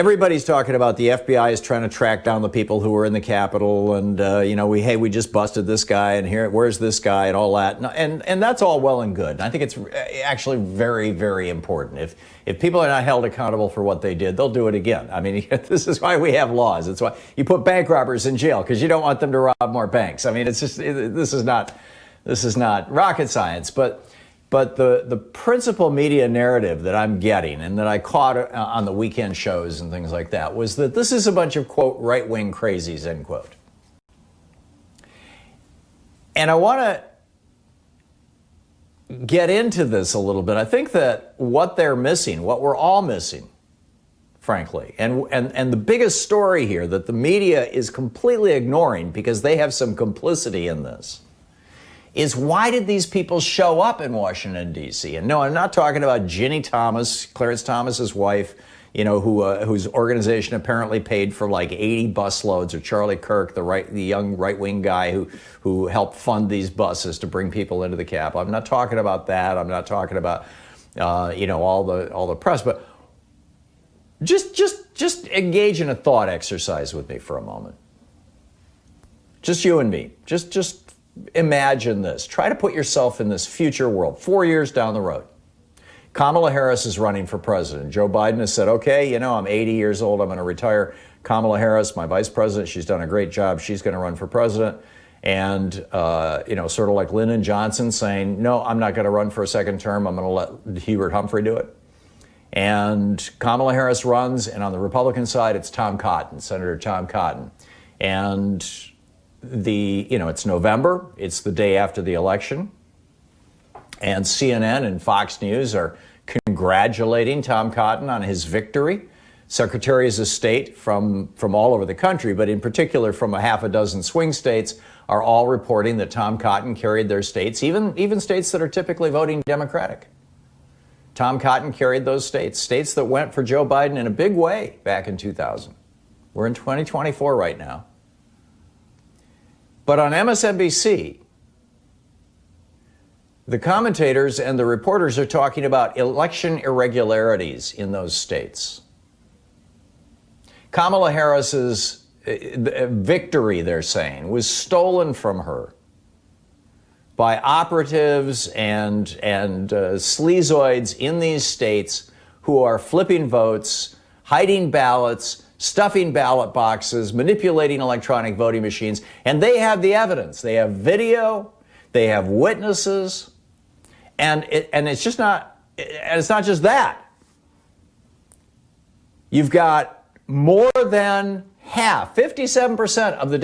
everybody's talking about the FBI is trying to track down the people who were in the Capitol, and we just busted this guy, and where's this guy, and all that, and that's all well and good. And I think it's actually very, very important. If people are not held accountable for what they did, they'll do it again. I mean, this is why we have laws. It's why you put bank robbers in jail, because you don't want them to rob more banks. I mean, it's just this is not rocket science, but the principal media narrative that I'm getting and that I caught on the weekend shows and things like that was that this is a bunch of, quote, right-wing crazies, end quote. And I want to get into this a little bit. I think that what they're missing, what we're all missing, frankly, and the biggest story here that the media is completely ignoring because they have some complicity in this, is why did these people show up in Washington, D.C.? And no, I'm not talking about Ginny Thomas, Clarence Thomas's wife, whose organization apparently paid for like 80 busloads, or Charlie Kirk, the young right-wing guy who helped fund these buses to bring people into the Capitol. I'm not talking about that. I'm not talking about all the press, but just engage in a thought exercise with me for a moment. Just you and me. Just imagine this. Try to put yourself in this future world, 4 years down the road. Kamala Harris is running for president. Joe Biden has said, okay, I'm 80 years old, I'm going to retire. Kamala Harris, my vice president, she's done a great job. She's going to run for president. And, sort of like Lyndon Johnson saying, no, I'm not going to run for a second term. I'm going to let Hubert Humphrey do it. And Kamala Harris runs, and on the Republican side, it's Tom Cotton, Senator Tom Cotton. And it's November, it's the day after the election, and CNN and Fox News are congratulating Tom Cotton on his victory. Secretaries of State from all over the country, but in particular from a half a dozen swing states, are all reporting that Tom Cotton carried their states, even states that are typically voting Democratic. Tom Cotton carried those states that went for Joe Biden in a big way back in 2000. We're in 2024 right now. But on MSNBC, the commentators and the reporters are talking about election irregularities in those states. Kamala Harris's victory, they're saying, was stolen from her by operatives and sleazoids in these states who are flipping votes, hiding ballots, stuffing ballot boxes, manipulating electronic voting machines, and they have the evidence. They have video, they have witnesses, and it's not just that. You've got more than half, 57% of the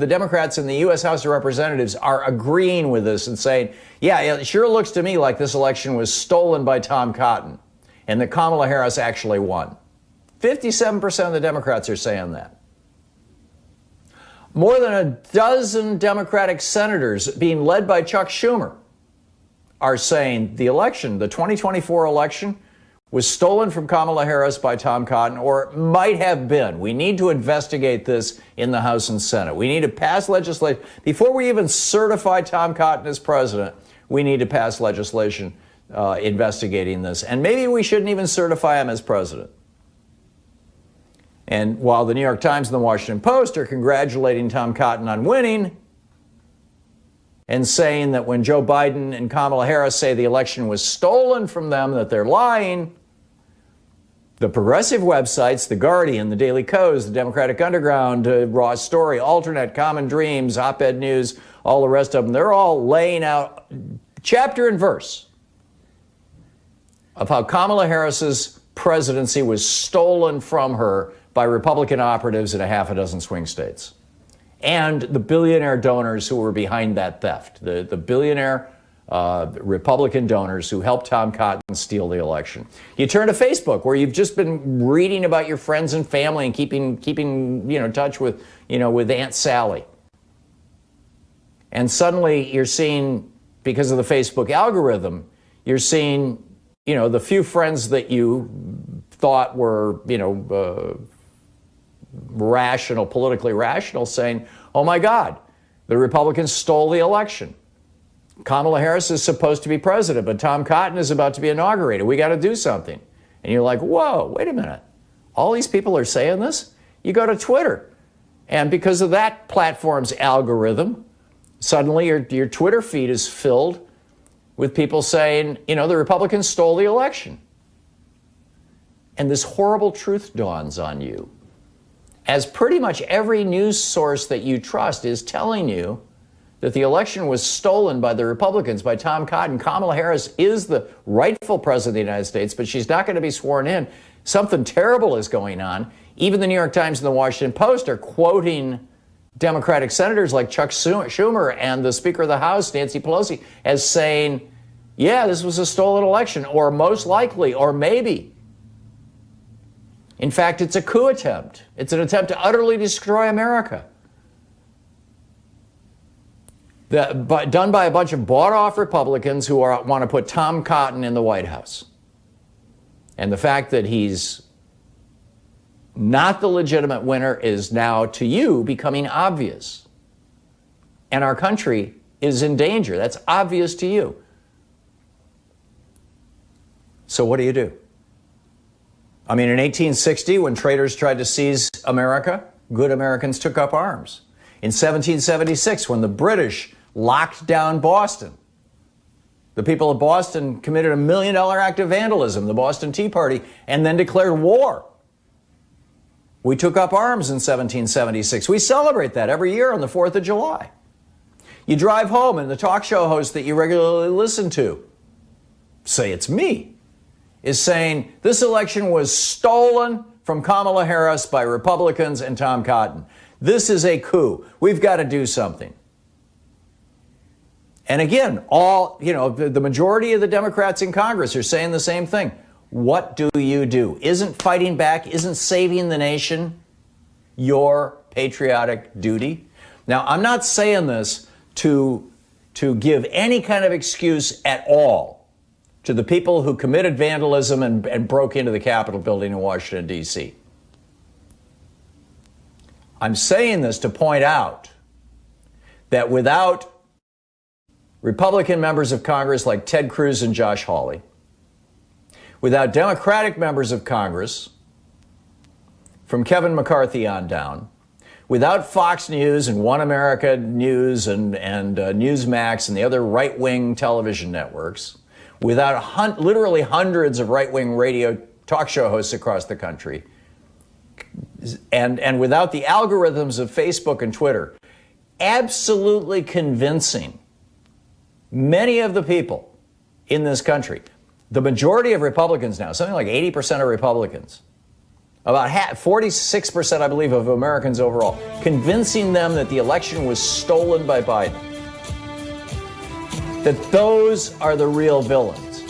Democrats in the U.S. House of Representatives are agreeing with this and saying, yeah, it sure looks to me like this election was stolen by Tom Cotton and that Kamala Harris actually won. 57% of the Democrats are saying that. More than a dozen Democratic senators, being led by Chuck Schumer, are saying the 2024 election, was stolen from Kamala Harris by Tom Cotton, or might have been. We need to investigate this in the House and Senate. We need to pass legislation. Before we even certify Tom Cotton as president, we need to pass legislation investigating this. And maybe we shouldn't even certify him as president. And while the New York Times and the Washington Post are congratulating Tom Cotton on winning and saying that when Joe Biden and Kamala Harris say the election was stolen from them, that they're lying, the progressive websites, The Guardian, The Daily Kos, The Democratic Underground, Raw Story, Alternate, Common Dreams, Op-Ed News, all the rest of them, they're all laying out chapter and verse of how Kamala Harris's presidency was stolen from her by Republican operatives in a half a dozen swing states. And the billionaire donors who were behind that theft, the billionaire Republican donors who helped Tom Cotton steal the election. You turn to Facebook, where you've just been reading about your friends and family and keeping touch with Aunt Sally. And suddenly you're seeing, because of the Facebook algorithm, you're seeing, the few friends that you thought were, rational, politically rational, saying, oh my God, the Republicans stole the election. Kamala Harris is supposed to be president, but Tom Cotton is about to be inaugurated. We got to do something. And you're like, whoa, wait a minute. all these people are saying this. You go to Twitter, and because of that platform's algorithm, suddenly your Twitter feed is filled with people saying, the Republicans stole the election. And this horrible truth dawns on you, as pretty much every news source that you trust is telling you that the election was stolen by the Republicans, by Tom Cotton. Kamala Harris is the rightful president of the United States, but she's not going to be sworn in. Something terrible is going on. Even the New York Times and the Washington Post are quoting Democratic senators like Chuck Schumer and the Speaker of the House, Nancy Pelosi, as saying, yeah, this was a stolen election, or most likely, or maybe. In fact, it's a coup attempt. It's an attempt to utterly destroy America. Done by a bunch of bought-off Republicans who want to put Tom Cotton in the White House. And the fact that he's not the legitimate winner is now, to you, becoming obvious. And our country is in danger. That's obvious to you. So what do you do? I mean, in 1860, when traitors tried to seize America, good Americans took up arms. In 1776, when the British locked down Boston, the people of Boston committed $1 million act of vandalism, the Boston Tea Party, and then declared war. We took up arms in 1776. We celebrate that every year on the 4th of July. You drive home and the talk show host that you regularly listen to, say it's me, is saying this election was stolen from Kamala Harris by Republicans and Tom Cotton. This is a coup. We've got to do something. And again, the majority of the Democrats in Congress are saying the same thing. What do you do? Isn't fighting back, isn't saving the nation your patriotic duty? Now, I'm not saying this to give any kind of excuse at all to the people who committed vandalism and broke into the Capitol building in Washington, D.C. I'm saying this to point out that without Republican members of Congress like Ted Cruz and Josh Hawley, without Democratic members of Congress, from Kevin McCarthy on down, without Fox News and One America News and Newsmax and the other right-wing television networks, without literally hundreds of right-wing radio talk show hosts across the country, and without the algorithms of Facebook and Twitter absolutely convincing many of the people in this country, the majority of Republicans now, something like 80% of Republicans, about 46%, I believe, of Americans overall, convincing them that the election was stolen by Biden, that those are the real villains.